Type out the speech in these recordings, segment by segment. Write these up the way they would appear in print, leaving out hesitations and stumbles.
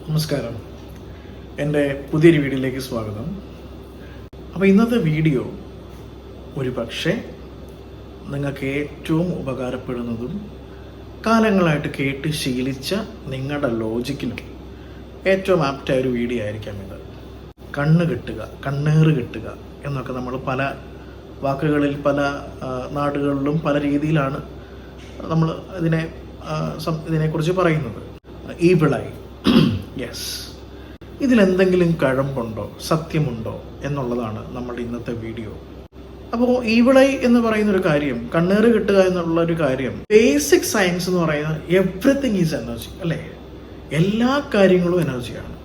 നമസ്കാരം, എൻ്റെ പുതിയൊരു വീഡിയോയിലേക്ക് സ്വാഗതം. അപ്പോൾ ഇന്നത്തെ വീഡിയോ ഒരു പക്ഷേ നിങ്ങൾക്ക് ഏറ്റവും ഉപകാരപ്പെടുന്നതും കാലങ്ങളായിട്ട് കേട്ട് ശീലിച്ച നിങ്ങളുടെ ലോജിക്കിനും ഏറ്റവും ആപ്റ്റായ ഒരു വീഡിയോ ആയിരിക്കാം ഇത്. കണ്ണ് കെട്ടുക, കണ്ണേറ് കെട്ടുക എന്നൊക്കെ നമ്മൾ പല വാക്കുകളിൽ പല നാടുകളിലും പല രീതിയിലാണ് നമ്മൾ ഇതിനെക്കുറിച്ച് പറയുന്നത്. ഈവിളായി, യെസ്, ഇതിലെന്തെങ്കിലും കഴമ്പുണ്ടോ, സത്യമുണ്ടോ എന്നുള്ളതാണ് നമ്മളുടെ ഇന്നത്തെ വീഡിയോ. അപ്പോൾ ഈവിളൈ എന്ന് പറയുന്നൊരു കാര്യം, കണ്ണേറ് കിട്ടുക എന്നുള്ള ഒരു കാര്യം, ബേസിക് സയൻസ് എന്ന് പറയുന്നത് എവ്രിതിങ് ഈസ് എനർജി അല്ലേ? എല്ലാ കാര്യങ്ങളും എനർജിയാണ്.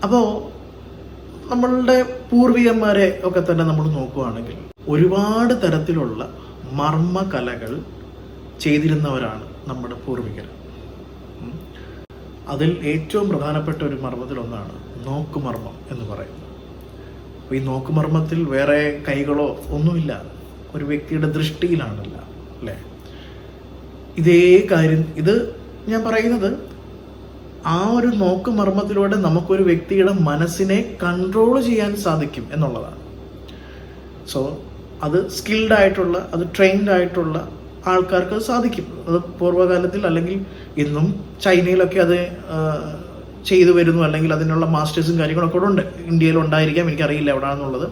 അപ്പോൾ നമ്മളുടെ പൂർവികന്മാരെ ഒക്കെ തന്നെ നമ്മൾ നോക്കുകയാണെങ്കിൽ ഒരുപാട് തരത്തിലുള്ള മർമ്മകലകൾ ചെയ്തിരുന്നവരാണ് നമ്മുടെ പൂർവികർ. അതിൽ ഏറ്റവും പ്രധാനപ്പെട്ട ഒരു മർമ്മത്തിലൊന്നാണ് നോക്കുമർമ്മം എന്ന് പറയുന്നത്. അപ്പോൾ ഈ നോക്കുമർമ്മത്തിൽ വേറെ കൈകളോ ഒന്നുമില്ല, ഒരു വ്യക്തിയുടെ ദൃഷ്ടിയിലാണല്ല അല്ലേ? ഇതേ കാര്യം ഇത് ഞാൻ പറയുന്നത് ആ ഒരു നോക്കുമർമ്മത്തിലൂടെ നമുക്കൊരു വ്യക്തിയുടെ മനസ്സിനെ കൺട്രോൾ ചെയ്യാൻ സാധിക്കും എന്നുള്ളതാണ്. സോ അത് സ്കിൽഡ് ആയിട്ടുള്ള, അത് ട്രെയിൻഡ് ആയിട്ടുള്ള ആൾക്കാർക്ക് അത് സാധിക്കും. അത് പൂർവ്വകാലത്തിൽ അല്ലെങ്കിൽ ഇന്നും ചൈനയിലൊക്കെ അത് ചെയ്തു വരുന്നു, അല്ലെങ്കിൽ അതിനുള്ള മാസ്റ്റേഴ്സും കാര്യങ്ങളൊക്കെ ഇവിടെ ഉണ്ട്. ഇന്ത്യയിൽ ഉണ്ടായിരിക്കാം, എനിക്കറിയില്ല എവിടെയാണെന്നുള്ളത്.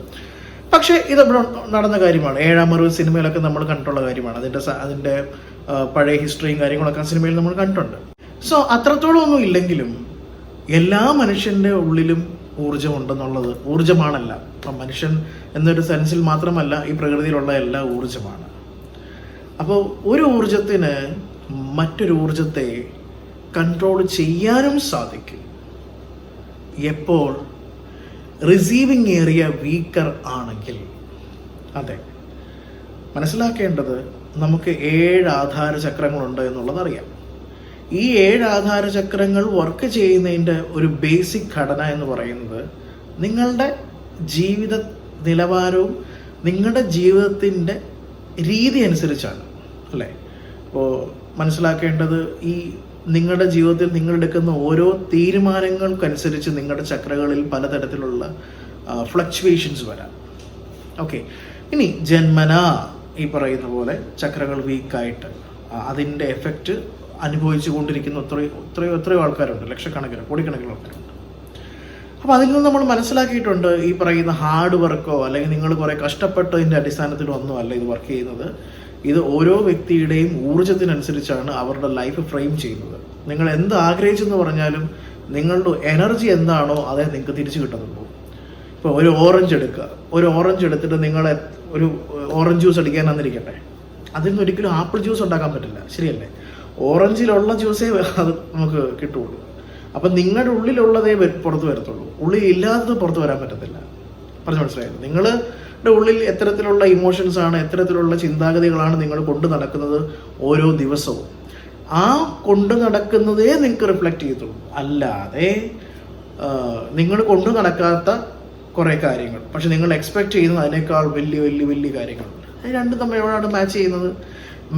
പക്ഷേ ഇതിവിടെ നടന്ന കാര്യമാണ്. ഏഴാം അറിവ് സിനിമയിലൊക്കെ നമ്മൾ കണ്ടിട്ടുള്ള കാര്യമാണ്. അതിൻ്റെ പഴയ ഹിസ്റ്ററിയും കാര്യങ്ങളൊക്കെ ആ സിനിമയിൽ നമ്മൾ കണ്ടിട്ടുണ്ട്. സോ അത്രത്തോളം ഒന്നും ഇല്ലെങ്കിലും എല്ലാ മനുഷ്യൻ്റെ ഉള്ളിലും ഊർജ്ജമുണ്ടെന്നുള്ളത്, ഊർജ്ജമാണല്ല, അപ്പം മനുഷ്യൻ എന്നൊരു സെൻസിൽ മാത്രമല്ല, ഈ പ്രകൃതിയിലുള്ള എല്ലാ ഊർജ്ജമാണ്. അപ്പോൾ ഒരു ഊർജത്തിന് മറ്റൊരു ഊർജത്തെ കൺട്രോൾ ചെയ്യാനും സാധിക്കും. എപ്പോൾ? റിസീവിങ് ഏരിയ വീക്കർ ആണെങ്കിൽ. അതെ, മനസ്സിലാക്കേണ്ടത് നമുക്ക് 7 ആധാര ചക്രങ്ങളുണ്ട് എന്നുള്ളത് അറിയാം. ഈ 7 ആധാര ചക്രങ്ങൾ വർക്ക് ചെയ്യുന്നതിൻ്റെ ഒരു ബേസിക് ഘടന എന്ന് പറയുന്നത് നിങ്ങളുടെ ജീവിത നിലവാരവും നിങ്ങളുടെ ജീവിതത്തിൻ്റെ രീതി അനുസരിച്ചാണ് അല്ലേ? അപ്പോൾ മനസ്സിലാക്കേണ്ടത് ഈ നിങ്ങളുടെ ജീവിതത്തിൽ നിങ്ങൾ എടുക്കുന്ന ഓരോ തീരുമാനങ്ങൾക്കനുസരിച്ച് നിങ്ങളുടെ ചക്രകളിൽ പലതരത്തിലുള്ള ഫ്ലക്ച്വേഷൻസ് വരാം. ഓക്കെ, ഇനി ജന്മനാ ഈ പറയുന്ന പോലെ ചക്രങ്ങൾ വീക്കായിട്ട് അതിൻ്റെ എഫക്റ്റ് അനുഭവിച്ചു കൊണ്ടിരിക്കുന്ന എത്രയോ ആൾക്കാരുണ്ട്, ലക്ഷക്കണക്കിന് കോടിക്കണക്കിന് ആൾക്കാരുണ്ട്. അപ്പോൾ അതിൽ നിന്ന് നമ്മൾ മനസ്സിലാക്കിയിട്ടുണ്ട്, ഈ പറയുന്ന ഹാർഡ് വർക്കോ അല്ലെങ്കിൽ നിങ്ങൾ കുറേ കഷ്ടപ്പെട്ടതിൻ്റെ അടിസ്ഥാനത്തിലോ ഒന്നും അല്ല ഇത് വർക്ക് ചെയ്യുന്നത്. ഇത് ഓരോ വ്യക്തിയുടെയും ഊർജ്ജത്തിനനുസരിച്ചാണ് അവരുടെ ലൈഫ് ഫ്രെയിം ചെയ്യുന്നത്. നിങ്ങൾ എന്ത് ആഗ്രഹിച്ചെന്ന് പറഞ്ഞാലും നിങ്ങളുടെ എനർജി എന്താണോ അതേ നിങ്ങൾക്ക് തിരിച്ചു കിട്ടുന്നുള്ളൂ. ഇപ്പോൾ ഒരു ഓറഞ്ച് എടുക്കുക, ഒരു ഓറഞ്ച് എടുത്തിട്ട് നിങ്ങൾ ഒരു ഓറഞ്ച് ജ്യൂസ് അടിക്കാൻ വന്നിരിക്കട്ടെ, അതിൽ നിന്ന് ഒരിക്കലും ആപ്പിൾ ജ്യൂസ് ഉണ്ടാക്കാൻ പറ്റില്ല, ശരിയല്ലേ? ഓറഞ്ചിലുള്ള ജ്യൂസേ അത് നമുക്ക് കിട്ടുള്ളൂ. അപ്പം നിങ്ങളുടെ ഉള്ളിലുള്ളതേ പുറത്ത് വരത്തുള്ളൂ, ഉള്ളിൽ ഇല്ലാത്തത് പുറത്ത് വരാൻ പറ്റത്തില്ല. പറഞ്ഞു മനസ്സിലായത്? നിങ്ങളുടെ ഉള്ളിൽ എത്തരത്തിലുള്ള ഇമോഷൻസ് ആണ്, എത്തരത്തിലുള്ള ചിന്താഗതികളാണ് നിങ്ങൾ കൊണ്ടു നടക്കുന്നത് ഓരോ ദിവസവും. ആ കൊണ്ടു നടക്കുന്നതേ നിങ്ങൾക്ക് റിഫ്ലക്റ്റ് ചെയ്യത്തുള്ളൂ. അല്ലാതെ നിങ്ങൾ കൊണ്ടു നടക്കാത്ത കുറേ കാര്യങ്ങൾ, പക്ഷെ നിങ്ങൾ എക്സ്പെക്ട് ചെയ്യുന്നത് അതിനേക്കാൾ വലിയ കാര്യങ്ങൾ, അത് രണ്ടും തമ്മിൽ എവിടെയാണ് മാച്ച് ചെയ്യുന്നത്?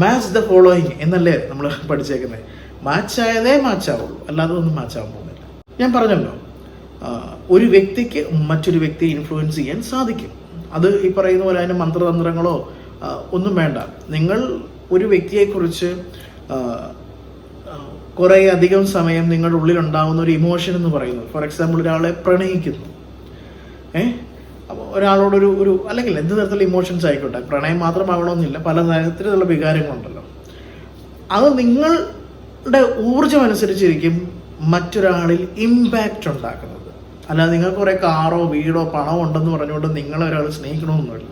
മാച്ച് ദ ഫോളോയിങ് എന്നല്ലേ നമ്മൾ പഠിച്ചേക്കുന്നത്. മാച്ചായതേ മാച്ചാവുള്ളൂ, അല്ലാതെ ഒന്നും മാച്ചാവാൻ പോകുന്നില്ല. ഞാൻ പറഞ്ഞല്ലോ, ഒരു വ്യക്തിക്ക് മറ്റൊരു വ്യക്തിയെ ഇൻഫ്ലുവൻസ് ചെയ്യാൻ സാധിക്കും. അത് ഈ പറയുന്ന പോലെ അതിന് മന്ത്രതന്ത്രങ്ങളോ ഒന്നും വേണ്ട. നിങ്ങൾ ഒരു വ്യക്തിയെക്കുറിച്ച് കുറേ അധികം സമയം നിങ്ങളുടെ ഉള്ളിലുണ്ടാകുന്ന ഒരു ഇമോഷൻ എന്ന് പറയുന്നത്, ഫോർ എക്സാമ്പിൾ ഒരാളെ പ്രണയിക്കുന്നു, അപ്പോൾ ഒരാളോടൊരു അല്ലെങ്കിൽ എന്ത് തരത്തിലുള്ള ഇമോഷൻസ് ആയിക്കോട്ടെ, പ്രണയം മാത്രമാകണമെന്നില്ല, പല തരത്തിലുള്ള വികാരങ്ങളുണ്ടല്ലോ. അത് നിങ്ങളുടെ ഊർജം അനുസരിച്ചിരിക്കും മറ്റൊരാളിൽ ഇമ്പാക്റ്റ് ഉണ്ടാക്കുന്നത്. അല്ലാതെ നിങ്ങൾക്ക് കുറേ കാറോ വീടോ പണമോ ഉണ്ടെന്ന് പറഞ്ഞുകൊണ്ട് നിങ്ങളെ ഒരാൾ സ്നേഹിക്കണമെന്നൊന്നുമില്ല.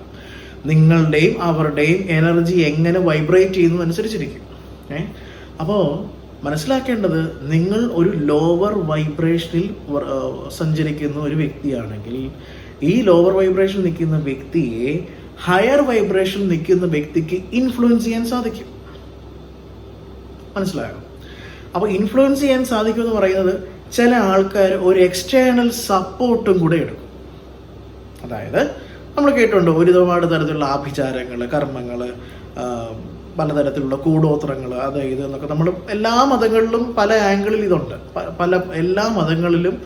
നിങ്ങളുടെയും അവരുടെയും എനർജി എങ്ങനെ വൈബ്രേറ്റ് ചെയ്യുന്നു അനുസരിച്ചിരിക്കും. അപ്പോൾ മനസ്സിലാക്കേണ്ടത്, നിങ്ങൾ ഒരു ലോവർ വൈബ്രേഷനിൽ സഞ്ചരിക്കുന്ന ഒരു വ്യക്തിയാണെങ്കിൽ ഈ ലോവർ വൈബ്രേഷൻ നിൽക്കുന്ന വ്യക്തിയെ ഹയർ വൈബ്രേഷൻ നിൽക്കുന്ന വ്യക്തിക്ക് ഇൻഫ്ലുവൻസ് ചെയ്യാൻ സാധിക്കും. മനസ്സിലായോ? അപ്പോൾ ഇൻഫ്ലുവൻസ് ചെയ്യാൻ സാധിക്കും എന്ന് പറയുന്നത് ചില ആൾക്കാർ ഒരു എക്സ്റ്റേണൽ സപ്പോർട്ടും കൂടെ എടുക്കും. അതായത് നമ്മൾ കേട്ടിട്ടുണ്ട് ഒരുപാട് തരത്തിലുള്ള ആഭിചാരങ്ങൾ, കർമ്മങ്ങൾ, പലതരത്തിലുള്ള കൂടോത്രങ്ങൾ അത് ഇത് എന്നൊക്കെ നമ്മൾ എല്ലാ മതങ്ങളിലും പല ആംഗിളിൽ ഇതുണ്ട്. എല്ലാ മതങ്ങളിലും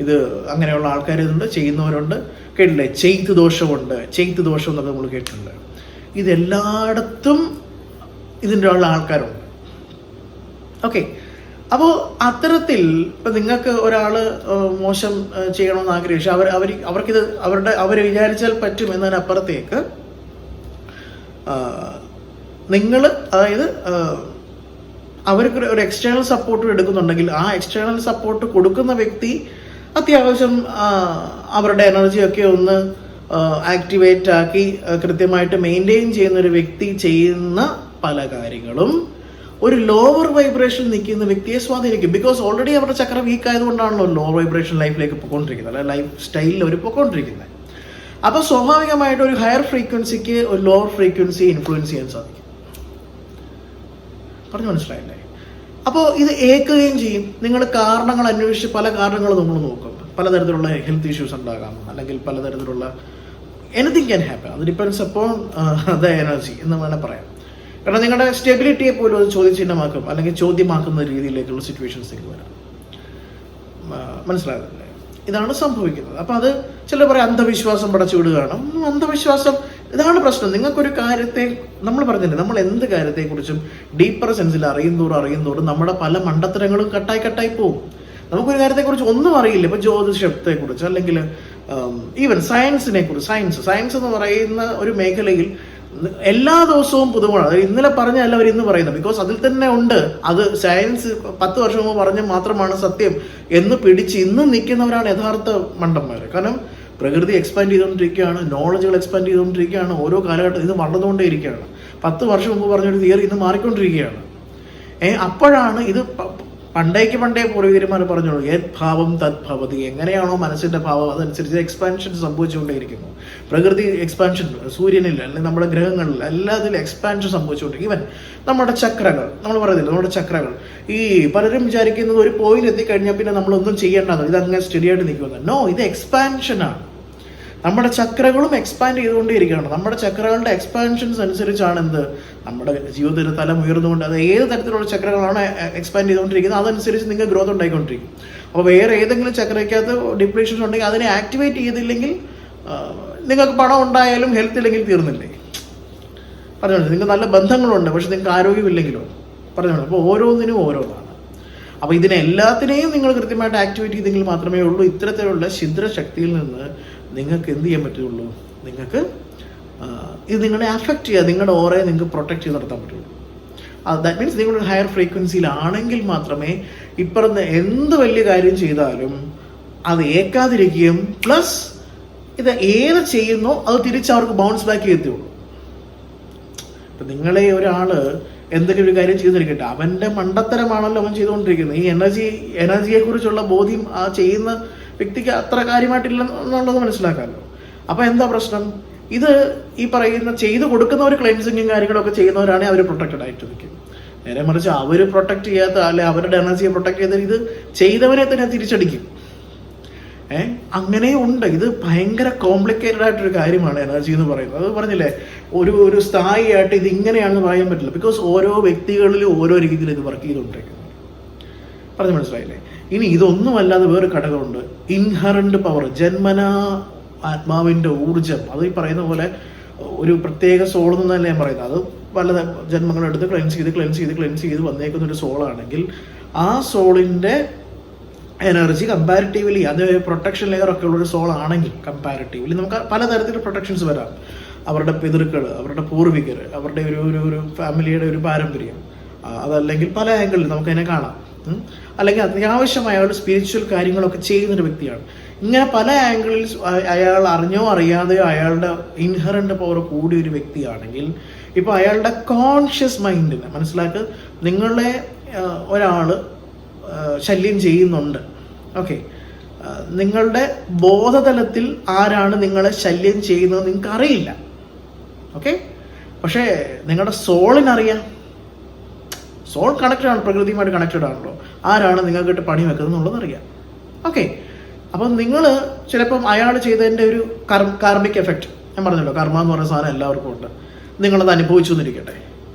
ഇത് അങ്ങനെയുള്ള ആൾക്കാർ ഇതുണ്ട്, ചെയ്യുന്നവരുണ്ട്. കേട്ടില്ലേ, ചെയ്ത്ത് ദോഷമുണ്ട്, ചെയ്ത്ത് ദോഷം എന്നൊക്കെ നമ്മൾ കേട്ടിട്ടുണ്ട്. ഇതെല്ലായിടത്തും ഇതിൻ്റെ ഉള്ള ആൾക്കാരുണ്ട്. ഓക്കെ, അപ്പോൾ അത്തരത്തിൽ ഇപ്പം നിങ്ങൾക്ക് ഒരാൾ മോശം ചെയ്യണമെന്ന് ആഗ്രഹിച്ചു അവർക്കിത് അവർ വിചാരിച്ചാൽ പറ്റും എന്നതിനപ്പുറത്തേക്ക് നിങ്ങൾ, അതായത് അവർക്ക് ഒരു എക്സ്റ്റേണൽ സപ്പോർട്ട് എടുക്കുന്നുണ്ടെങ്കിൽ ആ എക്സ്റ്റേണൽ സപ്പോർട്ട് കൊടുക്കുന്ന വ്യക്തി അത്യാവശ്യം അവരുടെ എനർജിയൊക്കെ ഒന്ന് ആക്ടിവേറ്റ് ആക്കി കൃത്യമായിട്ട് മെയിൻറ്റെയിൻ ചെയ്യുന്ന ഒരു വ്യക്തി ചെയ്യുന്ന പല കാര്യങ്ങളും ഒരു ലോവർ വൈബ്രേഷൻ നിൽക്കുന്ന വ്യക്തിയെ സ്വാധീനിക്കും. ബിക്കോസ് ഓൾറെഡി അവരുടെ ചക്ര വീക്ക് ആയതുകൊണ്ടാണല്ലോ ലോവർ വൈബ്രേഷൻ ലൈഫിലേക്ക് പോയിക്കൊണ്ടിരിക്കുന്നത്, അല്ലെ ലൈഫ് സ്റ്റൈലിൽ അവർ പോയിക്കൊണ്ടിരിക്കുന്നത്. അപ്പോൾ സ്വാഭാവികമായിട്ട് ഒരു ഹയർ ഫ്രീക്വൻസിക്ക് ഒരു ലോവർ ഫ്രീക്വൻസി ഇൻഫ്ലുവൻസ് ചെയ്യാൻ സാധിക്കും. പറഞ്ഞു മനസ്സിലായില്ലേ? അപ്പോൾ ഇത് ഏൽക്കുകയും ചെയ്യും. നിങ്ങൾ കാരണങ്ങൾ അന്വേഷിച്ച് പല കാരണങ്ങൾ നമ്മൾ നോക്കും. പലതരത്തിലുള്ള ഹെൽത്ത് ഇഷ്യൂസ് ഉണ്ടാകാം, അല്ലെങ്കിൽ പലതരത്തിലുള്ള എനിത്തിങ് ക്യാൻ ഹാപ്പൻ. അത് ഡിപ്പെൻഡ്സ് അപ്പോൺ ദ എനർജി എന്ന് വേണേൽ പറയാം. കാരണം നിങ്ങളുടെ സ്റ്റെബിലിറ്റിയെ പോലും അത് ചോദ്യചിഹ്നമാക്കും, അല്ലെങ്കിൽ ചോദ്യമാക്കുന്ന രീതിയിലേക്കുള്ള സിറ്റുവേഷൻസിലേക്ക് വരാം. മനസ്സിലാകുന്നില്ലേ? ഇതാണ് സംഭവിക്കുന്നത്. അപ്പം അത് ചിലർ പറയും അന്ധവിശ്വാസം പടച്ചു വിടുകയാണ്. അന്ധവിശ്വാസം ഇതാണ് പ്രശ്നം. നിങ്ങൾക്കൊരു കാര്യത്തെ, നമ്മൾ പറഞ്ഞില്ലേ, നമ്മൾ എന്ത് കാര്യത്തെക്കുറിച്ചും ഡീപ്പർ സെൻസിൽ അറിയുന്നതോറും നമ്മുടെ പല മണ്ടത്തരങ്ങളും കട്ടായി പോകും. നമുക്കൊരു കാര്യത്തെക്കുറിച്ച് ഒന്നും അറിയില്ല. ഇപ്പോൾ ജ്യോതിഷത്തെക്കുറിച്ച് അല്ലെങ്കിൽ ഈവൻ സയൻസ് എന്ന് പറയുന്ന ഒരു മേഖലയിൽ എല്ലാ ദിവസവും പുതുമയാണ്. അത് ഇന്നലെ പറഞ്ഞല്ല അവർ ഇന്ന് പറയുന്നത്. ബിക്കോസ് അതിൽ തന്നെ ഉണ്ട്. അത് സയൻസ് 10 വർഷം മുമ്പ് പറഞ്ഞ മാത്രമാണ് സത്യം എന്ന് പിടിച്ച് ഇന്നും നിൽക്കുന്നവരാണ് യഥാർത്ഥ മണ്ടന്മാർ. കാരണം പ്രകൃതി എക്സ്പാൻഡ് ചെയ്തുകൊണ്ടിരിക്കുകയാണ്, നോളജുകൾ എക്സ്പാൻഡ് ചെയ്തുകൊണ്ടിരിക്കുകയാണ്. ഓരോ കാലഘട്ടം ഇത് വളർന്നുകൊണ്ടേ ഇരിക്കുകയാണ്. 10 വർഷം മുമ്പ് പറഞ്ഞൊരു തിയറി ഇന്ന് മാറിക്കൊണ്ടിരിക്കുകയാണ്. അപ്പോഴാണ് ഇത് പണ്ടേ പൂർവികന്മാർ പറഞ്ഞോളൂ, യത് ഭാവം തത് ഭവതി. എങ്ങനെയാണോ മനസ്സിന്റെ ഭാവം അതനുസരിച്ച് എക്സ്പാൻഷൻ സംഭവിച്ചുകൊണ്ടേയിരിക്കുന്നു. പ്രകൃതി എക്സ്പാൻഷൻ, സൂര്യനിൽ അല്ലെങ്കിൽ നമ്മുടെ ഗ്രഹങ്ങളിൽ എല്ലാത്തിലും എക്സ്പാൻഷൻ സംഭവിച്ചുകൊണ്ടിരിക്കും. ഈവൻ നമ്മുടെ ചക്രകൾ, നമ്മൾ പറയുന്നില്ല, നമ്മുടെ ചക്രകൾ, ഈ പലരും വിചാരിക്കുന്നത് ഒരു പോയിന്റ് എത്തിക്കഴിഞ്ഞാൽ പിന്നെ നമ്മളൊന്നും ചെയ്യേണ്ടത്, ഇതങ്ങനെ സ്റ്റഡി ആയിട്ട് നിൽക്കുന്നത്. നോ, ഇത് എക്സ്പാൻഷനാണ്. നമ്മുടെ ചക്രകളും എക്സ്പാൻഡ് ചെയ്തുകൊണ്ടേയിരിക്കുകയാണ്. നമ്മുടെ ചക്രകളുടെ എക്സ്പാൻഷൻസ് അനുസരിച്ചാണ് എന്ത്, നമ്മുടെ ജീവിതത്തിൽ തലം ഉയർന്നുകൊണ്ട്, അത് ഏത് തരത്തിലുള്ള ചക്രകളാണ് എക്സ്പാൻഡ് ചെയ്തുകൊണ്ടിരിക്കുന്നത് അതനുസരിച്ച് നിങ്ങൾക്ക് ഗ്രോത്ത് ഉണ്ടായിക്കൊണ്ടിരിക്കും. അപ്പോൾ വേറെ ഏതെങ്കിലും ചക്രയ്ക്കകത്ത് ഡിപ്രഷൻസ് ഉണ്ടെങ്കിൽ അതിനെ ആക്ടിവേറ്റ് ചെയ്തില്ലെങ്കിൽ നിങ്ങൾക്ക് പണം ഉണ്ടായാലും ഹെൽത്ത് ഇല്ലെങ്കിൽ തീർന്നില്ലേ? പറഞ്ഞോളൂ. നിങ്ങൾക്ക് നല്ല ബന്ധങ്ങളുണ്ട്, പക്ഷെ നിങ്ങൾക്ക് ആരോഗ്യമില്ലെങ്കിലോ? പറഞ്ഞോളൂ. അപ്പോൾ ഓരോന്നിനും ഓരോന്നാണ്. അപ്പോൾ ഇതിനെ എല്ലാത്തിനെയും നിങ്ങൾ കൃത്യമായിട്ട് ആക്ടിവേറ്റ് ചെയ്തെങ്കിൽ മാത്രമേ ഉള്ളൂ ഇത്തരത്തിലുള്ള ഛിദ്രശക്തിയിൽ നിന്ന് നിങ്ങൾക്ക് എന്ത് ചെയ്യാൻ പറ്റുള്ളൂ. നിങ്ങൾക്ക് ഇത് നിങ്ങളെ അഫക്റ്റ് ചെയ്യുക, നിങ്ങളുടെ ഓറയെ നിങ്ങൾക്ക് പ്രൊട്ടക്ട് ചെയ്ത് നടത്താൻ പറ്റുള്ളൂ. ദാറ്റ് മീൻസ് നിങ്ങളൊരു ഹയർ ഫ്രീക്വൻസിയിലാണെങ്കിൽ മാത്രമേ ഇപ്പുറത്ത് എന്ത് വലിയ കാര്യം ചെയ്താലും അത് ഏക്കാതിരിക്കുകയും പ്ലസ് ഇത് ഏത് ചെയ്യുന്നോ അത് തിരിച്ച് അവർക്ക് ബൗൺസ് ബാക്ക് ചെയ്യത്തുള്ളൂ. ഇപ്പം നിങ്ങളെ ഒരാൾ എന്തെങ്കിലും ഒരു കാര്യം ചെയ്തിരിക്കട്ടെ, അവൻ്റെ മണ്ടത്തരമാണല്ലോ അവൻ ചെയ്തുകൊണ്ടിരിക്കുന്നത്. ഈ എനർജിയെക്കുറിച്ചുള്ള ബോധ്യം ആ ചെയ്യുന്ന വ്യക്തിക്ക് അത്ര കാര്യമായിട്ടില്ല എന്നുള്ളത് മനസ്സിലാക്കാമല്ലോ. അപ്പോൾ എന്താ പ്രശ്നം? ഇത് ഈ പറയുന്ന ചെയ്തു കൊടുക്കുന്ന ഒരു ക്ലെൻസിങ്ങും കാര്യങ്ങളൊക്കെ ചെയ്യുന്നവരാണെങ്കിൽ അവർ പ്രൊട്ടക്റ്റഡ് ആയിട്ട് നിൽക്കും. നേരെ മറിച്ച് അവർ പ്രൊട്ടക്ട് ചെയ്യാത്ത, അല്ലെ അവരുടെ എനർജിയെ പ്രൊട്ടക്ട് ചെയ്ത് ഇത് ചെയ്തവനെ തന്നെ തിരിച്ചടിക്കും. അങ്ങനെ ഉണ്ട്. ഇത് ഭയങ്കര കോംപ്ലിക്കേറ്റഡ് ആയിട്ടൊരു കാര്യമാണ് എനർജി എന്ന് പറയുന്നത്. അത് പറഞ്ഞില്ലേ, ഒരു സ്ഥായിയായിട്ട് ഇത് ഇങ്ങനെയാണെന്ന് പറയാൻ പറ്റില്ല. ബിക്കോസ് ഓരോ വ്യക്തികളിലും ഓരോ രീതിയിൽ ഇത് വർക്ക് ചെയ്തുകൊണ്ടിരിക്കുന്നത്. പറഞ്ഞു മനസ്സിലായില്ലേ? ഇനി ഇതൊന്നുമല്ലാതെ വേറെ ഘടകമുണ്ട്, ഇൻഹറന്റ് പവർ, ജന്മനാ ആത്മാവിൻ്റെ ഊർജം. അത് ഈ പറയുന്ന പോലെ ഒരു പ്രത്യേക സോൾ എന്നല്ല ഞാൻ പറയുന്നത്. അത് പല ജന്മങ്ങളെടുത്ത് ക്ലെൻസ് ചെയ്ത് വന്നേക്കുന്ന ഒരു സോളാണെങ്കിൽ ആ സോളിൻ്റെ എനർജി കമ്പാരിറ്റീവ്ലി, അത് പ്രൊട്ടക്ഷൻ ലെയർ ഒക്കെ ഉള്ളൊരു സോൾ ആണെങ്കിൽ കമ്പാരിറ്റീവ്ലി നമുക്ക് പലതരത്തിലുള്ള പ്രൊട്ടക്ഷൻസ് വരാം. അവരുടെ പിതൃക്കൾ, അവരുടെ പൂർവികർ, അവരുടെ ഒരു ഫാമിലിയുടെ ഒരു പാരമ്പര്യം, അതല്ലെങ്കിൽ പല ആംഗിളിൽ നമുക്കതിനെ കാണാം. അല്ലെങ്കിൽ അത്യാവശ്യമായ അയാളുടെ സ്പിരിച്വൽ കാര്യങ്ങളൊക്കെ ചെയ്യുന്നൊരു വ്യക്തിയാണ്. ഇങ്ങനെ പല ആംഗിളിൽ അയാൾ അറിഞ്ഞോ അറിയാതെയോ അയാളുടെ ഇൻഹറന്റ് പവർ കൂടിയ ഒരു വ്യക്തിയാണെങ്കിൽ, ഇപ്പോൾ അയാളുടെ കോൺഷ്യസ് മൈൻഡിനെ മനസ്സിലാക്കുക, നിങ്ങളെ ഒരാൾ ശല്യം ചെയ്യുന്നുണ്ട്, ഓക്കെ, നിങ്ങളുടെ ബോധതലത്തിൽ ആരാണ് നിങ്ങളെ ശല്യം ചെയ്യുന്നത് നിങ്ങൾക്ക് അറിയില്ല, ഓക്കെ, പക്ഷേ നിങ്ങളുടെ സോളിനറിയാം. സോൾ കണക്റ്റഡ് ആണ്, പ്രകൃതിയുമായിട്ട് കണക്റ്റഡ് ആണല്ലോ. ആരാണ് നിങ്ങൾക്കിട്ട് പണി വെക്കുന്നത് എന്നുള്ളത് അറിയാം, ഓക്കെ. അപ്പം നിങ്ങൾ ചിലപ്പം അയാൾ ചെയ്തതിൻ്റെ ഒരു കാർമിക് എഫക്റ്റ്, ഞാൻ പറഞ്ഞല്ലോ, കർമ്മ എന്ന് പറയുന്ന സാധനം എല്ലാവർക്കും ഉണ്ട്. നിങ്ങളത് അനുഭവിച്ചു എന്നിരിക്കട്ടെ.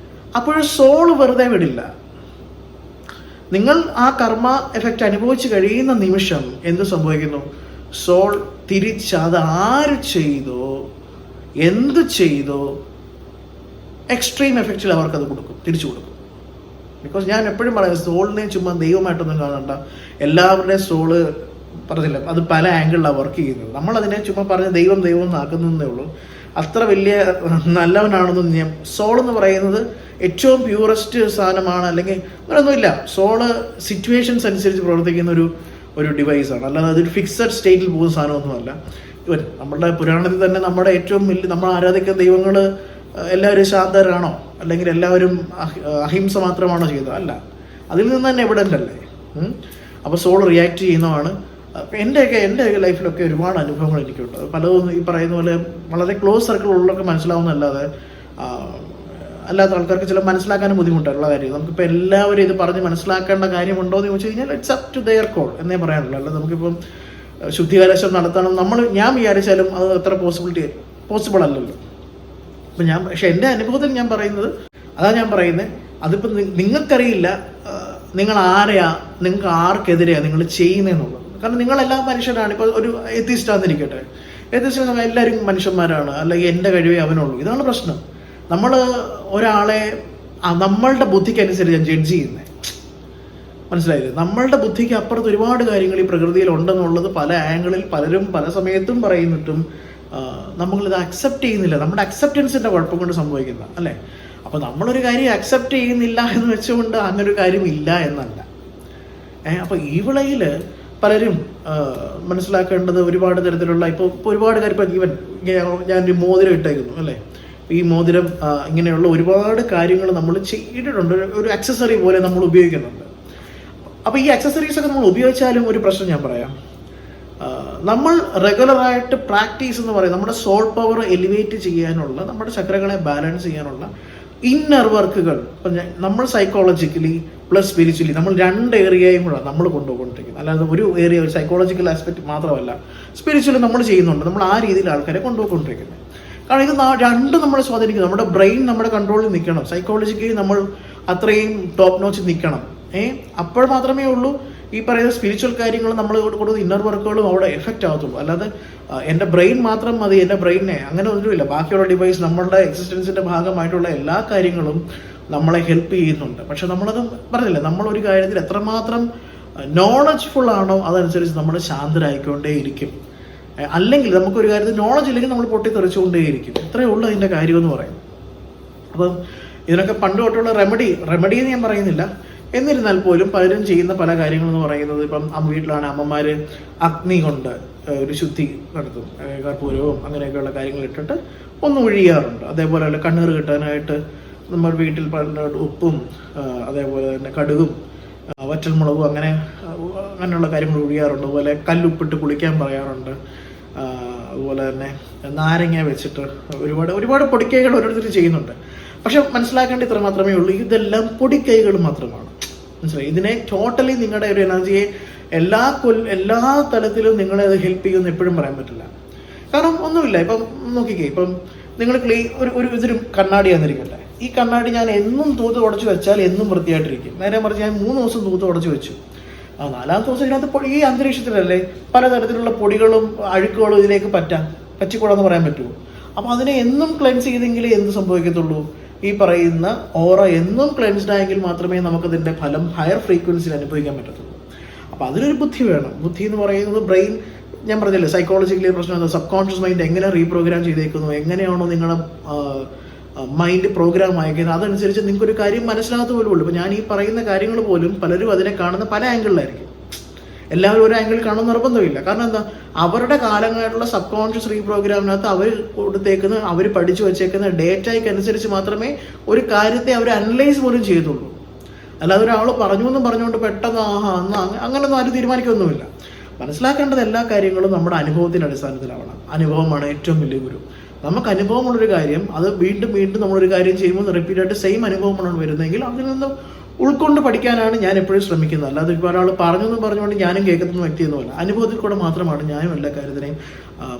അപ്പോഴും സോള് വെറുതെ വിടില്ല. നിങ്ങൾ ആ കർമ്മ എഫക്റ്റ് അനുഭവിച്ച് കഴിയുന്ന നിമിഷം എന്ത് സംഭവിക്കുന്നു? സോൾ തിരിച്ച് അത് ആര് ചെയ്തോ എന്ത് ചെയ്തോ എക്സ്ട്രീം എഫക്റ്റിൽ അവർക്കത് കൊടുക്കും, തിരിച്ചു കൊടുക്കും. ബിക്കോസ് ഞാൻ എപ്പോഴും പറയുന്നത് സോളിനെ ചുമ്മാ ദൈവമായിട്ടൊന്നും കാണണ്ട. എല്ലാവരുടെയും സോള് പറഞ്ഞില്ല, അത് പല ആംഗിളിലാണ് വർക്ക് ചെയ്യുന്നത്. നമ്മളതിനെ ചുമ്മാ പറഞ്ഞ് ദൈവം എന്നാക്കുന്നതേ ഉള്ളൂ. അത്ര വലിയ നല്ലവനാണെന്നൊന്നും ഞാൻ, സോൾ എന്ന് പറയുന്നത് ഏറ്റവും പ്യൂറസ്റ്റ് സാധനമാണ്, അല്ലെങ്കിൽ അങ്ങനെയൊന്നുമില്ല. സോള് സിറ്റുവേഷൻസ് അനുസരിച്ച് പ്രവർത്തിക്കുന്ന ഒരു ഡിവൈസാണ്, അല്ലാതെ അതൊരു ഫിക്സഡ് സ്റ്റേറ്റിൽ പോകുന്ന സാധനമൊന്നുമല്ല. ഇവൻ നമ്മളുടെ പുരാണത്തിൽ തന്നെ നമ്മുടെ ഏറ്റവും വലിയ നമ്മൾ ആരാധിക്കുന്ന ദൈവങ്ങൾ എല്ലാവരും ശാന്തരാണോ, അല്ലെങ്കിൽ എല്ലാവരും അഹിംസ മാത്രമാണോ ചെയ്തത്? അല്ല, അതിൽ നിന്ന് തന്നെ എവിഡൻ്റ് അല്ലേ. അപ്പോൾ സോൾ റിയാക്ട് ചെയ്യുന്നതാണ്. എൻ്റെ ലൈഫിലൊക്കെ ഒരുപാട് അനുഭവങ്ങൾ എനിക്കുണ്ട്. പലതും ഈ പറയുന്ന പോലെ വളരെ ക്ലോസ് സർക്കിളുള്ളവർക്ക് മനസ്സിലാവുന്നതല്ലാതെ അല്ലാത്ത ആൾക്കാർക്ക് ചില മനസ്സിലാക്കാനും ബുദ്ധിമുട്ടുള്ള കാര്യം. നമുക്കിപ്പോൾ എല്ലാവരും ഇത് പറഞ്ഞ് മനസ്സിലാക്കേണ്ട കാര്യമുണ്ടോ എന്ന് ചോദിച്ചു കഴിഞ്ഞാൽ it's up to their call എന്നേ പറയാനുള്ളൂ. അല്ല നമുക്കിപ്പം ശുദ്ധികലശം നടത്തണം ഞാൻ വിചാരിച്ചാലും അത് അത്ര പോസിബിൾ അല്ലല്ലോ. അപ്പം പക്ഷെ എൻ്റെ അനുഭവത്തിൽ ഞാൻ പറയുന്നത് അതിപ്പോൾ നിങ്ങൾക്കറിയില്ല നിങ്ങൾ ആരെയാ, നിങ്ങൾക്ക് ആർക്കെതിരെയാണ് നിങ്ങൾ ചെയ്യുന്നതെന്നുള്ളത്. കാരണം നിങ്ങളെല്ലാം മനുഷ്യരാണ്. ഇപ്പോൾ ഒരു എത്തിസ്റ്റാന്നിരിക്കട്ടെ, എത്തിസ്റ്റ് എല്ലാവരും മനുഷ്യന്മാരാണ്, അല്ലെങ്കിൽ എൻ്റെ കഴിവേ അവനുള്ളൂ. ഇതാണ് പ്രശ്നം. നമ്മൾ ഒരാളെ നമ്മളുടെ ബുദ്ധിക്കനുസരിച്ച് ജഡ്ജ് ചെയ്യുന്നത്, മനസ്സിലായില്ലേ? നമ്മളുടെ ബുദ്ധിക്ക് അപ്പുറത്ത് ഒരുപാട് കാര്യങ്ങൾ ഈ പ്രകൃതിയിൽ ഉണ്ടെന്നുള്ളത് പല ആംഗിളിൽ പലരും പല സമയത്തും പറയുന്നിട്ടും നമ്മളിത് അക്സെപ്റ്റ് ചെയ്യുന്നില്ല. നമ്മുടെ അക്സെപ്റ്റൻസിൻ്റെ കുഴപ്പം കൊണ്ട് സംഭവിക്കുന്ന അല്ലേ. അപ്പോൾ നമ്മളൊരു കാര്യം അക്സെപ്റ്റ് ചെയ്യുന്നില്ല എന്ന് വെച്ചുകൊണ്ട് അങ്ങനൊരു കാര്യം ഇല്ല എന്നല്ല. അപ്പോൾ ഈ വിളയിൽ പലരും മനസ്സിലാക്കേണ്ടത് ഒരുപാട് തരത്തിലുള്ള ഇപ്പോൾ ഒരുപാട് കാര്യം, ഇപ്പോൾ ഈവൻ ഞാനൊരു മോതിരം ഇട്ടേക്കുന്നു അല്ലേ. ഈ മോതിരം ഇങ്ങനെയുള്ള ഒരുപാട് കാര്യങ്ങൾ നമ്മൾ ചെയ്തിട്ടുണ്ട്, ഒരു അക്സസറി പോലെ നമ്മൾ ഉപയോഗിക്കുന്നുണ്ട്. അപ്പോൾ ഈ അക്സസറീസൊക്കെ നമ്മൾ ഉപയോഗിച്ചാലും ഒരു പ്രശ്നം ഞാൻ പറയാം. നമ്മൾ റെഗുലറായിട്ട് പ്രാക്ടീസ് എന്ന് പറയും നമ്മുടെ സോൾ പവർ എലിവേറ്റ് ചെയ്യാനുള്ള, നമ്മുടെ ചക്രകളെ ബാലൻസ് ചെയ്യാനുള്ള ഇന്നർ വർക്കുകൾ. ഇപ്പം നമ്മൾ സൈക്കോളജിക്കലി പ്ലസ് സ്പിരിച്വലി നമ്മൾ രണ്ട് ഏരിയയും കൂടെ നമ്മൾ കൊണ്ടുപോയിക്കൊണ്ടിരിക്കുന്നത്. അല്ലാതെ ഒരു ഏരിയ, ഒരു സൈക്കോളജിക്കൽ ആസ്പെക്ട് മാത്രമല്ല, സ്പിരിച്വലി നമ്മൾ ചെയ്യുന്നുണ്ട്. നമ്മൾ ആ രീതിയിൽ ആൾക്കാരെ കൊണ്ടുപോയിക്കൊണ്ടിരിക്കുന്നത്. കാരണം ഇത് രണ്ടും നമ്മളെ സ്വാധീനിക്കുന്നു. നമ്മുടെ ബ്രെയിൻ നമ്മുടെ കൺട്രോളിൽ നിൽക്കണം, സൈക്കോളജിക്കലി നമ്മൾ അത്രയും ടോപ്പ് നോച്ച് നിൽക്കണം. അപ്പോൾ മാത്രമേ ഉള്ളൂ ഈ പറയുന്ന സ്പിരിച്വൽ കാര്യങ്ങൾ നമ്മൾ കൊടുക്കുന്ന ഇന്നർ വർക്കുകളും അവിടെ എഫക്റ്റ് ആകത്തുള്ളൂ. അല്ലാതെ എൻ്റെ ബ്രെയിൻ മാത്രം മതി, എൻ്റെ ബ്രെയിനെ അങ്ങനെ ഒന്നുമില്ല. ബാക്കിയുള്ള ഡിവൈസ് നമ്മളുടെ എക്സിസ്റ്റൻസിൻ്റെ ഭാഗമായിട്ടുള്ള എല്ലാ കാര്യങ്ങളും നമ്മളെ ഹെൽപ്പ് ചെയ്യുന്നുണ്ട്. പക്ഷെ നമ്മളത് പറഞ്ഞില്ലേ, നമ്മളൊരു കാര്യത്തിൽ എത്രമാത്രം നോളജ്ഫുൾ ആണോ അതനുസരിച്ച് നമ്മൾ ശാന്തരായിക്കൊണ്ടേയിരിക്കും. അല്ലെങ്കിൽ നമുക്കൊരു കാര്യത്തിൽ നോളജ് ഇല്ലെങ്കിൽ നമ്മൾ പൊട്ടിത്തെറിച്ചുകൊണ്ടേയിരിക്കും. ഇത്രയേ ഉള്ളൂ അതിൻ്റെ കാര്യമെന്ന് പറയും. അപ്പം ഇതിനൊക്കെ പണ്ട് തൊട്ടുള്ള റെമഡി എന്ന് ഞാൻ പറയുന്നില്ല. എന്നിരുന്നാൽ പോലും പലരും ചെയ്യുന്ന പല കാര്യങ്ങളെന്ന് പറയുന്നത്, ഇപ്പം വീട്ടിലാണ് അമ്മമാർ അഗ്നി കൊണ്ട് ഒരു ശുദ്ധി നടത്തും, കർപ്പൂരവും അങ്ങനെയൊക്കെയുള്ള കാര്യങ്ങൾ ഇട്ടിട്ട് ഒന്ന് ഒഴിയാറുണ്ട്. അതേപോലെ തന്നെ കണ്ണീർ കിട്ടാനായിട്ട് നമ്മൾ വീട്ടിൽ പല ഉപ്പും അതേപോലെ തന്നെ കടുകും വറ്റൽമുളകും അങ്ങനെയുള്ള കാര്യങ്ങൾ ഒഴിയാറുണ്ട്. അതുപോലെ കല്ലുപ്പിട്ട് കുളിക്കാൻ പറയാറുണ്ട്. അതുപോലെ തന്നെ നാരങ്ങ വെച്ചിട്ട് ഒരുപാട് പൊടിക്കൈകൾ ഓരോരുത്തർ ചെയ്യുന്നുണ്ട്. പക്ഷെ മനസ്സിലാക്കേണ്ട ഇത്ര മാത്രമേ ഉള്ളൂ, ഇതെല്ലാം പൊടിക്കൈകൾ മാത്രമാണ്. മനസ്സിലായി? ഇതിനെ ടോട്ടലി നിങ്ങളുടെ ഒരു എനർജിയെ എല്ലാ തലത്തിലും നിങ്ങളെ അത് ഹെൽപ്പ് ചെയ്യുമെന്ന് എപ്പോഴും പറയാൻ പറ്റില്ല. കാരണം ഒന്നുമില്ല. ഇപ്പം നോക്കിക്കേ, ഇപ്പം നിങ്ങൾ ഇതൊരു കണ്ണാടി ആണെന്നിരിക്കട്ടെ. ഈ കണ്ണാടി ഞാൻ എന്നും തൂത്ത് ഉടച്ച് വെച്ചാൽ എന്നും വൃത്തിയായിട്ടിരിക്കും. നേരെ മറിച്ച് ഞാൻ 3 ദിവസം തൂത്ത് ഉടച്ച് വെച്ചു, 4ാമത്തെ ദിവസം ഇതിനകത്ത് ഈ അന്തരീക്ഷത്തിലല്ലേ പലതരത്തിലുള്ള പൊടികളും അഴുക്കുകളും ഇതിലേക്ക് പറ്റിക്കൂടാന്ന് പറയാൻ പറ്റുമോ? അപ്പോൾ അതിനെ എന്നും ക്ലെൻസ് ചെയ്തെങ്കിലേ എന്ത് സംഭവിക്കത്തുള്ളൂ? ഈ പറയുന്ന ഓറ എന്നും ക്ലെൻസ്ഡ് ആയെങ്കിൽ മാത്രമേ നമുക്കതിൻ്റെ ഫലം ഹയർ ഫ്രീക്വൻസിയിൽ അനുഭവിക്കാൻ പറ്റത്തുള്ളൂ. അപ്പോൾ അതിനൊരു ബുദ്ധി വേണം. ബുദ്ധി എന്ന് പറയുന്നത് ബ്രെയിൻ, ഞാൻ പറഞ്ഞില്ലേ സൈക്കോളജിക്കലി പ്രശ്നം, സബ് കോൺഷ്യസ് മൈൻഡ് എങ്ങനെ റീപ്രോഗ്രാം ചെയ്തേക്കുന്നു, എങ്ങനെയാണോ നിങ്ങളുടെ മൈൻഡ് പ്രോഗ്രാം ആയിരിക്കുന്നത്, അതനുസരിച്ച് നിങ്ങൾക്കൊരു കാര്യം മനസ്സിലാകത്ത പോലും ഉള്ളൂ. ഇപ്പോൾ ഞാൻ ഈ പറയുന്ന കാര്യങ്ങൾ പോലും പലരും അതിനെ കാണുന്ന പല ആംഗിളിലായിരിക്കും. എല്ലാവരും ഒരു ആംഗിളിൽ കാണുന്ന നിർബന്ധമില്ല. കാരണം എന്താ, അവരുടെ കാലങ്ങളായിട്ടുള്ള സബ് കോൺഷ്യസ് റീപ്രോഗ്രാമിനകത്ത് അവർ കൊടുത്തേക്കുന്ന, അവർ പഠിച്ചു വച്ചേക്കുന്ന ഡേറ്റയ്ക്ക് അനുസരിച്ച് മാത്രമേ ഒരു കാര്യത്തെ അവർ അനലൈസ് പോലും ചെയ്യത്തുള്ളൂ. അല്ലാതെ ഒരാൾ പറഞ്ഞുകൊണ്ട് പെട്ടെന്ന് അങ്ങനൊന്നും ആരും തീരുമാനിക്കൊന്നുമില്ല. മനസ്സിലാക്കേണ്ടത് എല്ലാ കാര്യങ്ങളും നമ്മുടെ അനുഭവത്തിൻ്റെ അടിസ്ഥാനത്തിലാവണം. അനുഭവമാണ് ഏറ്റവും വലിയ ഗുരു. നമുക്ക് അനുഭവമുള്ളൊരു കാര്യം അത് വീണ്ടും നമ്മളൊരു കാര്യം ചെയ്യുമ്പോൾ റിപ്പീറ്റായിട്ട് സെയിം അനുഭവമാണ് വരുന്നതെങ്കിൽ അതിൽ നിന്ന് ഉൾക്കൊണ്ട് പഠിക്കാനാണ് ഞാൻ എപ്പോഴും ശ്രമിക്കുന്നത്. അല്ലാതെ ഇപ്പോൾ ഒരാൾ പറഞ്ഞുകൊണ്ട് ഞാനും കേൾക്കുന്ന വ്യക്തിയൊന്നുമല്ല. അനുഭവത്തിൽ കൂടെ മാത്രമാണ് ഞാനും എല്ലാ കാര്യത്തിനെയും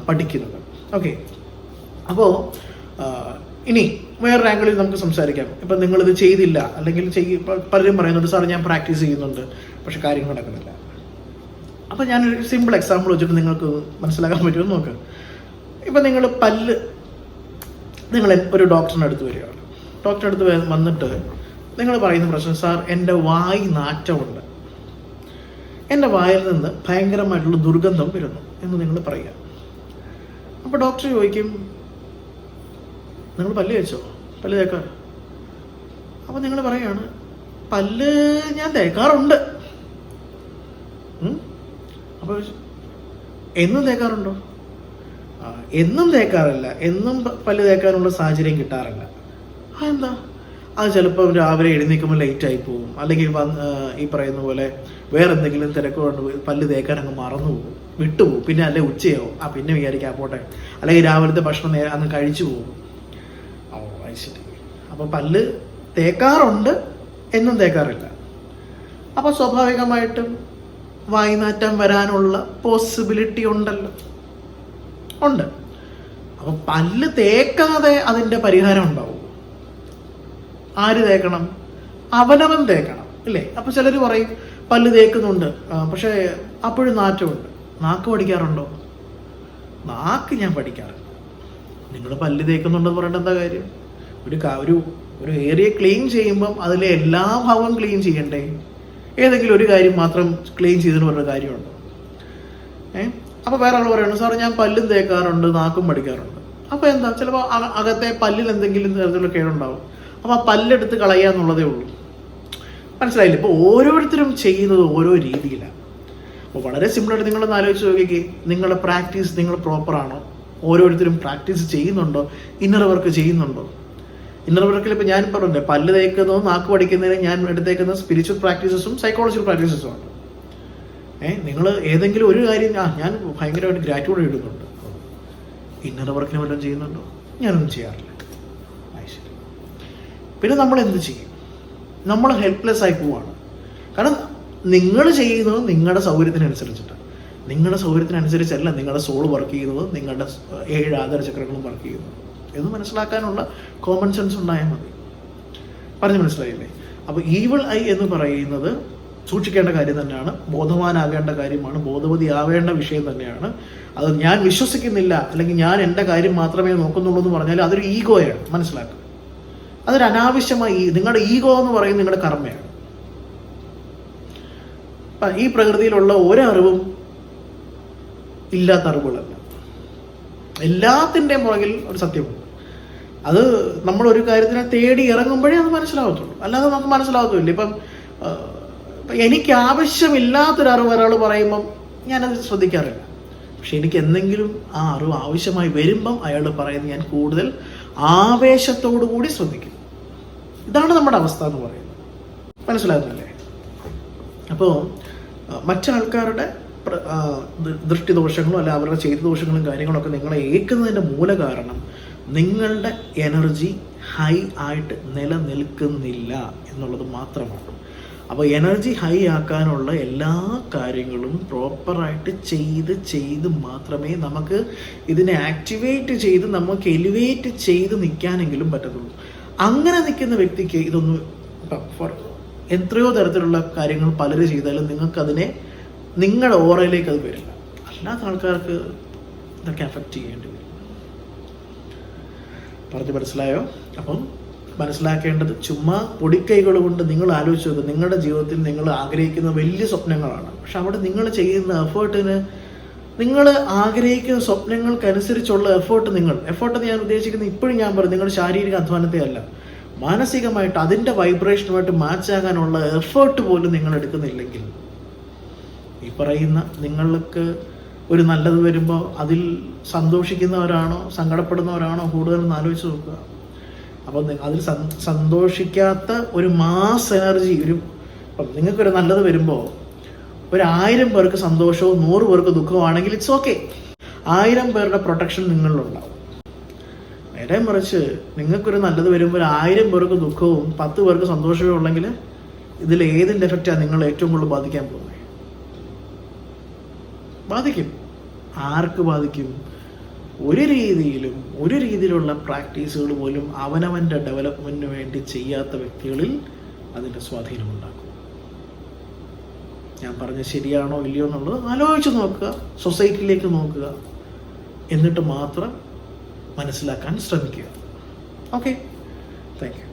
പഠിക്കുന്നത്. ഓക്കെ, അപ്പോൾ ഇനി വേറൊരു ആംഗിളിൽ നമുക്ക് സംസാരിക്കാം. ഇപ്പം നിങ്ങളിത് ചെയ്തില്ല, അല്ലെങ്കിൽ പലരും പറയുന്നുണ്ട് സാർ ഞാൻ പ്രാക്ടീസ് ചെയ്യുന്നുണ്ട് പക്ഷെ കാര്യങ്ങൾ നടക്കുന്നില്ല. അപ്പം ഞാനൊരു സിമ്പിൾ എക്സാമ്പിൾ വെച്ചിട്ട് നിങ്ങൾക്ക് മനസ്സിലാക്കാൻ പറ്റുമെന്ന് നോക്കാം. ഇപ്പം നിങ്ങൾ ഒരു ഡോക്ടറിൻ്റെ അടുത്ത് വരികയാണ്. ഡോക്ടറുടെ അടുത്ത് വന്നിട്ട് നിങ്ങൾ പറയുന്ന പ്രശ്നം, സാർ എൻ്റെ വായി നാറ്റമുണ്ട്, എൻ്റെ വായിൽ നിന്ന് ഭയങ്കരമായിട്ടുള്ള ദുർഗന്ധം വരുന്നു എന്ന് നിങ്ങൾ പറയുക. അപ്പോൾ ഡോക്ടർ ചോദിക്കും, നിങ്ങൾ പല്ല് തേച്ചോ? പല്ല് തേക്കാൻ? അപ്പോൾ നിങ്ങൾ പറയുകയാണ്, പല്ല് ഞാൻ തേക്കാറുണ്ട്. അപ്പോൾ എന്നും തേക്കാറുണ്ടോ? എന്നും തേക്കാറില്ല, എന്നും പല്ല് തേക്കാനുള്ള സാഹചര്യം കിട്ടാറില്ല. എന്താ? അത് ചിലപ്പോൾ രാവിലെ എഴുന്നേൽക്കുമ്പോൾ ലേറ്റായി പോകും, അല്ലെങ്കിൽ ഈ പറയുന്ന പോലെ വേറെ എന്തെങ്കിലും തിരക്ക് കൊണ്ട് പല്ല് തേക്കാൻ അങ്ങ് മറന്നു പോകും, വിട്ടുപോകും. പിന്നെ അല്ലെ ഉച്ചയാവും, പിന്നെ വിചാരിക്കാം പോട്ടെ, അല്ലെങ്കിൽ രാവിലത്തെ ഭക്ഷണം അന്ന് കഴിച്ചു പോകും. ശരി. അപ്പോൾ പല്ല് തേക്കാറുണ്ട്, എന്നും തേക്കാറില്ല. അപ്പോൾ സ്വാഭാവികമായിട്ടും വായ്നാറ്റം വരാനുള്ള പോസിബിലിറ്റി ഉണ്ട്. അപ്പോൾ പല്ല് തേക്കാതെ അതിൻ്റെ പരിഹാരം ഉണ്ടാവും. ആര് തേക്കണം? അവനവൻ തേക്കണം, ഇല്ലേ? അപ്പോൾ ചിലർ പറയും പല്ല് തേക്കുന്നുണ്ട് പക്ഷേ അപ്പോഴും നാറ്റമുണ്ട്. നാക്ക് പഠിക്കാറുണ്ടോ? നാക്ക് ഞാൻ പഠിക്കാറുണ്ട്. നിങ്ങൾ പല്ല് തേക്കുന്നുണ്ടെന്ന് പറഞ്ഞിട്ട് എന്താ കാര്യം? ഒരു ഏരിയ ക്ലീൻ ചെയ്യുമ്പം അതിലെ എല്ലാ ഭാഗവും ക്ലീൻ ചെയ്യണ്ടേ? ഏതെങ്കിലും ഒരു കാര്യം മാത്രം ക്ലീൻ ചെയ്തെന്ന് പറഞ്ഞ കാര്യമുണ്ടോ? അപ്പോൾ വേറെ ആൾ പറയുന്നത്, സാറ് ഞാൻ പല്ലും തേക്കാറുണ്ട്, നാക്കും പഠിക്കാറുണ്ട്. അപ്പോൾ എന്താ? ചിലപ്പോൾ അകത്തെ പല്ലിൽ എന്തെങ്കിലും തരത്തിലുള്ള കേടുണ്ടാവും. അപ്പോൾ ആ പല്ലെടുത്ത് കളയുക എന്നുള്ളതേ ഉള്ളൂ. മനസ്സിലായില്ലേ? ഇപ്പോൾ ഓരോരുത്തരും ചെയ്യുന്നത് ഓരോ രീതിയിലാണ്. അപ്പോൾ വളരെ സിമ്പിളായിട്ട് നിങ്ങളൊന്ന് ആലോചിച്ച് നോക്കിക്കേ, നിങ്ങളുടെ പ്രാക്ടീസ് നിങ്ങൾ പ്രോപ്പറാണോ? ഓരോരുത്തരും പ്രാക്ടീസ് ചെയ്യുന്നുണ്ടോ? ഇന്നർ വർക്ക് ചെയ്യുന്നുണ്ടോ? ഇന്നർ വർക്കിൽ ഇപ്പോൾ ഞാൻ പറഞ്ഞില്ലേ, പല്ല് തേക്കുന്നതും നാക്ക് പഠിക്കുന്നതിന് ഞാൻ എടുത്തേക്കുന്ന സ്പിരിച്വൽ പ്രാക്ടീസസും സൈക്കോളജിക്കൽ പ്രാക്ടീസസുമാണ്. നിങ്ങൾ ഏതെങ്കിലും ഒരു കാര്യം ഞാൻ ഭയങ്കരമായിട്ട് ഗ്രാറ്റ്യൂഡ് ഇടുന്നുണ്ട്, ഇന്നർ വർക്കിന് വല്ലതും ചെയ്യുന്നുണ്ടോ? ഞാനൊന്നും ചെയ്യാറില്ല. പിന്നെ നമ്മൾ എന്ത് ചെയ്യും? നമ്മൾ ഹെൽപ്ലെസ് ആയി പോവാണ്. കാരണം നിങ്ങൾ ചെയ്യുന്നത് നിങ്ങളുടെ സൗകര്യത്തിനനുസരിച്ചിട്ടാണ്. നിങ്ങളുടെ സൗകര്യത്തിനനുസരിച്ചല്ല നിങ്ങളുടെ സോൾ വർക്ക് ചെയ്യുന്നത്, നിങ്ങളുടെ 7 ആധാരചക്രങ്ങളും വർക്ക് ചെയ്യുന്നത് എന്ന് മനസ്സിലാക്കാനുള്ള കോമൺ സെൻസ് ഉണ്ടായാൽ മതി. പറഞ്ഞു മനസ്സിലായില്ലേ? അപ്പോൾ ഈവിൾ ഐ എന്ന് പറയുന്നത് സൂക്ഷിക്കേണ്ട കാര്യം തന്നെയാണ്, ബോധവാനാകേണ്ട കാര്യമാണ്, ബോധവതിയാവേണ്ട വിഷയം തന്നെയാണ്. അത് ഞാൻ വിശ്വസിക്കുന്നില്ല, അല്ലെങ്കിൽ ഞാൻ എൻ്റെ കാര്യം മാത്രമേ നോക്കുന്നുള്ളൂ എന്ന് പറഞ്ഞാൽ അതൊരു ഈഗോയാണ്. മനസ്സിലാക്കുക, അതൊരു അനാവശ്യമായി. നിങ്ങളുടെ ഈഗോ എന്ന് പറയുന്നത് നിങ്ങളുടെ കർമ്മയാണ്. ഈ പ്രകൃതിയിലുള്ള ഒരറിവും ഇല്ലാത്ത അറിവുകളല്ല, എല്ലാത്തിൻ്റെയും പുറകിൽ ഒരു സത്യമുണ്ട്. അത് നമ്മളൊരു കാര്യത്തിനെ തേടി ഇറങ്ങുമ്പോഴേ അത് മനസ്സിലാവത്തുള്ളൂ, അല്ലാതെ നമുക്ക് മനസ്സിലാവത്തില്ല. ഇപ്പം എനിക്ക് ആവശ്യമില്ലാത്തൊരറിവ് ഒരാൾ പറയുമ്പം ഞാനത് ശ്രദ്ധിക്കാറില്ല. പക്ഷെ എനിക്ക് എന്തെങ്കിലും ആ അറിവ് ആവശ്യമായി വരുമ്പം അയാൾ പറയുന്നത് ഞാൻ കൂടുതൽ ആവേശത്തോടു കൂടി ശ്രദ്ധിക്കും. ഇതാണ് നമ്മുടെ അവസ്ഥ എന്ന് പറയുന്നത്. മനസ്സിലാകുന്നില്ലേ? അപ്പോൾ മറ്റാൾക്കാരുടെ ദൃഷ്ടിദോഷങ്ങളും അല്ല അവരുടെ ചെയ്ത ദോഷങ്ങളും കാര്യങ്ങളൊക്കെ നിങ്ങളെ ഏൽക്കുന്നതിൻ്റെ മൂല കാരണം നിങ്ങളുടെ എനർജി ഹൈ ആയിട്ട് നിലനിൽക്കുന്നില്ല എന്നുള്ളത് മാത്രമാണ്. അപ്പോൾ എനർജി ഹൈ ആക്കാനുള്ള എല്ലാ കാര്യങ്ങളും പ്രോപ്പറായിട്ട് ചെയ്ത് മാത്രമേ നമുക്ക് ഇതിനെ ആക്ടിവേറ്റ് ചെയ്ത് നമുക്ക് എലിവേറ്റ് ചെയ്ത് നിൽക്കാനെങ്കിലും പറ്റത്തുള്ളൂ. അങ്ങനെ നിൽക്കുന്ന വ്യക്തിക്ക് ഇതൊന്നും എത്രയോ തരത്തിലുള്ള കാര്യങ്ങൾ പലരും ചെയ്താലും നിങ്ങൾക്കതിനെ നിങ്ങളുടെ ഓറയിലേക്ക് അത് വരില്ല. അല്ലാത്ത ആൾക്കാർക്ക് ഇതൊക്കെ അഫക്റ്റ് ചെയ്യേണ്ടി വരും. പറഞ്ഞ് മനസ്സിലായോ? അപ്പം മനസ്സിലാക്കേണ്ടത് ചുമ്മാ പൊടിക്കൈകൾ കൊണ്ട് നിങ്ങൾ ആലോചിച്ച് നോക്കുക. നിങ്ങളുടെ ജീവിതത്തിൽ നിങ്ങൾ ആഗ്രഹിക്കുന്ന വലിയ സ്വപ്നങ്ങളാണ്, പക്ഷെ അവിടെ നിങ്ങൾ ചെയ്യുന്ന എഫേർട്ടിന്, നിങ്ങൾ ആഗ്രഹിക്കുന്ന സ്വപ്നങ്ങൾക്കനുസരിച്ചുള്ള എഫേർട്ട് ഞാൻ ഉദ്ദേശിക്കുന്നത് ഇപ്പോഴും ഞാൻ പറയും, നിങ്ങളുടെ ശാരീരിക അധ്വാനത്തെ അല്ല, മാനസികമായിട്ട് അതിൻ്റെ വൈബ്രേഷനുമായിട്ട് മാച്ചാകാനുള്ള എഫേർട്ട് പോലും നിങ്ങൾ എടുക്കുന്നില്ലെങ്കിൽ ഈ പറയുന്ന നിങ്ങൾക്ക് ഒരു നല്ലത് വരുമ്പോൾ അതിൽ സന്തോഷിക്കുന്നവരാണോ സങ്കടപ്പെടുന്നവരാണോ കൂടുതലെന്ന് ആലോചിച്ച് നോക്കുക. അപ്പോൾ അതിൽ സന്തോഷിക്കാത്ത ഒരു മാസ് എനർജി, ഇപ്പം നിങ്ങൾക്കൊരു നല്ലത് വരുമ്പോൾ 1000 പേർക്ക് സന്തോഷവും 100 പേർക്ക് ദുഃഖമാണെങ്കിൽ ഇറ്റ്സ് ഓക്കെ. 1000 പേരുടെ പ്രൊട്ടക്ഷൻ നിങ്ങളിലുണ്ടാവും. നേരെ മറിച്ച് നിങ്ങൾക്കൊരു നല്ലത് വരുമ്പോൾ 1000 പേർക്ക് ദുഃഖവും 10 പേർക്ക് സന്തോഷവും ഉള്ളെങ്കിൽ ഇതിൽ ഏതിൻ്റെ എഫക്റ്റാണ് നിങ്ങൾ ഏറ്റവും കൂടുതൽ ബാധിക്കാൻ പോകുന്നത്? ബാധിക്കും. ആർക്ക് ബാധിക്കും? ഒരു രീതിയിലുള്ള പ്രാക്ടീസുകൾ പോലും അവനവൻ്റെ ഡെവലപ്മെൻറ്റിന് വേണ്ടി ചെയ്യാത്ത വ്യക്തികളിൽ അതിൻ്റെ സ്വാധീനമുണ്ടാക്കും. ഞാൻ പറഞ്ഞ ശരിയാണോ ഇല്ലയോ എന്നുള്ളത് ആലോചിച്ച് നോക്കുക, സൊസൈറ്റിയിലേക്ക് നോക്കുക, എന്നിട്ട് മാത്രം മനസ്സിലാക്കാൻ ശ്രമിക്കുക. Okay, thank you.